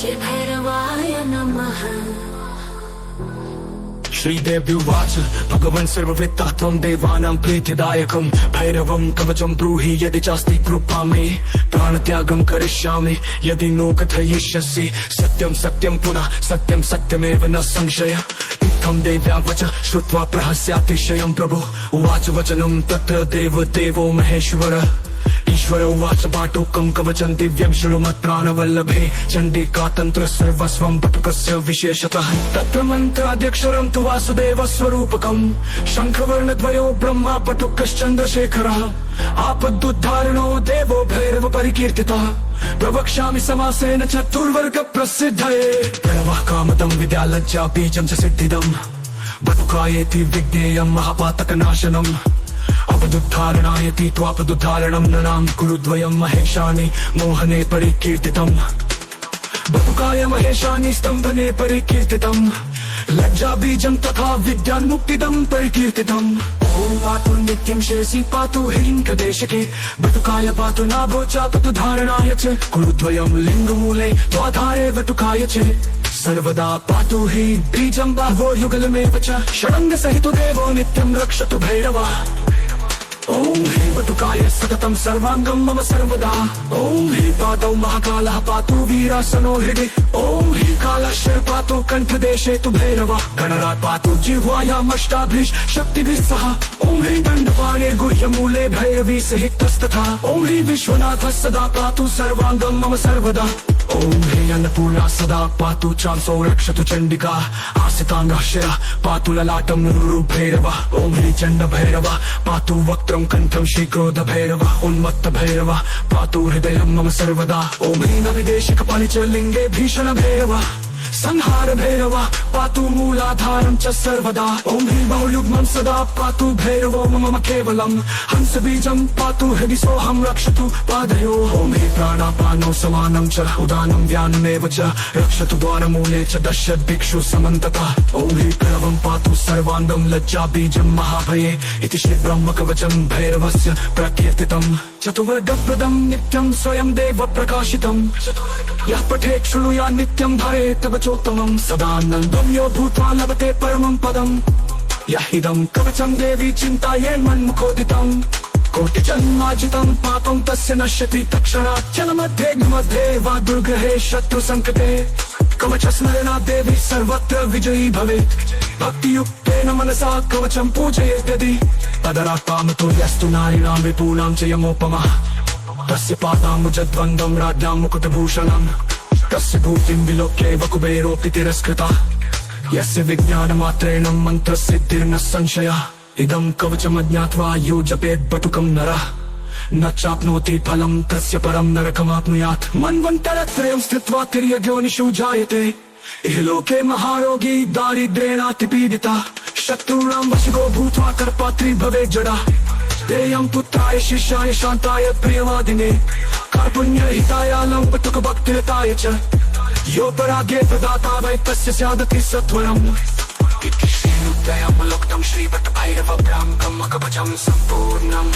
श्री भैरवाय नमः। श्रीदेव्युवाच भगवन् सर्ववृत्तात्वं देवानां प्रीतिदायकं भैरवं कवचं ब्रूहि यदि चास्ति कृपा मे प्राणत्यागं करिष्यामि यदि नो कथयिष्यसि सत्यं सत्यं पुनः सत्यं सत्यमेव न संशय। इत्थं देव्या वच श्रुत्वा प्रहस्यातिशयं प्रभु उवाच वचनं तत्र देवो महेश्वर। ईश्वर उवाच पाटुकं कवचं दिव्यं शृणुमत्प्राणवल्लभे चण्डिका तन्त्र सर्वस्वं पटुकस्य विशेषतः तत्र मन्त्राद्यक्षरं तु वासुदेवस्वरूपकं शङ्खवर्णद्वयो ब्रह्मा पटुकश्चन्द्रशेखरः आपदुद्धारणो देवो भैरव परिकीर्तितः। प्रवक्ष्यामि समासेन चतुर्वर्ग प्रसिद्धये प्रणवः कामदं विद्यालज्जा बीजं च सिद्धिदं बटुकायेति विज्ञेयं महापातकनाशनम् अपदुद्धारणायति त्वापदुद्धारणं नृणां कुरुद्वयं महेशानि मोहने परिकीर्तितम् बटुकाय महेशानि स्तम्भने परिकीर्तितम् लज्जा बीजं तथा विद्यान्मुक्तिदं परिकीर्तितम्। ॐ पातु नित्यं शिरसि पातु हिरण्यकदेशिके बटुकाय पातु नाभो चापतु धारणाय च कुरुद्वयं लिङ्गमूले त्वाधारे बटुकाय च सर्वदा पातु हि बीजं बाहो युगलमेव च षडङ्ग सहितो देवो नित्यं रक्षतु भैरवः। ॐ ह्रीं बटुकाय सततं सर्वाङ्गं मम सर्वदा। ॐ ह्रीं पातौ महाकालः पातु वीरासनो हृदि। ॐ ह्रीं कालः पातु कण्ठदेशे तु भैरवः गणरात् पातु जिह्वायामष्टाभिः शक्तिभिः सह। ॐ ह्रीं दण्डपाणे गुह्यमूले भैरवी सहितस्तथा। ॐ ह्रीं विश्वनाथः सदा पातु सर्वाङ्गं मम सर्वदा। ॐ ह्रीं अन्नपूर्णा सदा पातु चांसो रक्षतु चण्डिका आसिताङ्गः शिरः पातु ललाटं भैरवः। ॐ ह्रीं चण्डभैरवः पातु वक्त्रं कण्ठं श्रीक्रोध भैरवः उन्मत्त भैरवः पातु हृदयं मम सर्वदा। ॐ ह्रीं अविदेशिकपाणि च लिङ्गे भीषण भैरवः संहार भैरवः पातु मूलाधारं च सर्वदा। ॐ ह्रीं बहुयुग्मं सदा पातु भैरवो मम केवलं हंस बीजं पातु हृदि सोऽहं रक्षतु पादयोः। ॐ ह्रीं प्राणापानौ समानं च उदानं व्यानमेव च रक्षतु द्वारमूले च दश्यद् भिक्षु समन्ततः। ॐ ह्रीं प्रणवं पातु सर्वाङ्गं लज्जा बीजं महाभये इति श्री ब्रह्मकवचं भैरवस्य प्रकीर्तितम्। चतुर्वर्गप्रदं नित्यं स्वयं देव प्रकाशितं यः पठेत् शृणुयात् नित्यं धरेत् कवचोत्तमं सदानन्दं यो भूत्वा लभते परमं पदम्। यः इदं कवचं देवी चिन्तयेन्मन्मुखोदितं कोटिजन्मार्जितं पापं तस्य नश्यति तत्क्षणात् जलमध्ये वा दुर्गहे शत्रुसङ्कटे कवचस्मरणात् देवी सर्वत्र विजयी भवेत्। भक्तियुक्तेन मनसा कवचं पूजयेत् यदि तदरात् पामतो यस्तु नारीणां विपूणां च यमोपमः तस्य पादाम्बुजद्वन्द्वं राज्ञां मुकुटभूषणम् तस्य भूतिं विलोक्यैव कुबेरोऽपि तिरस्कृतः यस्य विज्ञानमात्रेण मन्त्रसिद्धिर्न संशयः। इदं कवचमज्ञात्वा यो जपेत् बटुकं नरः न चाप्नोति फलं तस्य परं नरकमाप्नुयात्। मन्वन्तरत्रयं स्थित्वा तिर्यग्योनिषु जायते इहलोके महारोगी दारिद्र्येणातिपीडितः शत्रूणां वशगो भूत्वा कर्पात्री भवेत् जडः। देयं पुत्राय शिष्याय शान्ताय प्रियवादिने कार्पुण्यहिताय बटुकभक्तिरताय च यो परागे प्रदाता वै तस्य स्यादति सत्वरम्। इति श्रीरुद्रयामलोक्तं श्रीभट्टभैरवभ्रां कवचं सम्पूर्णम्।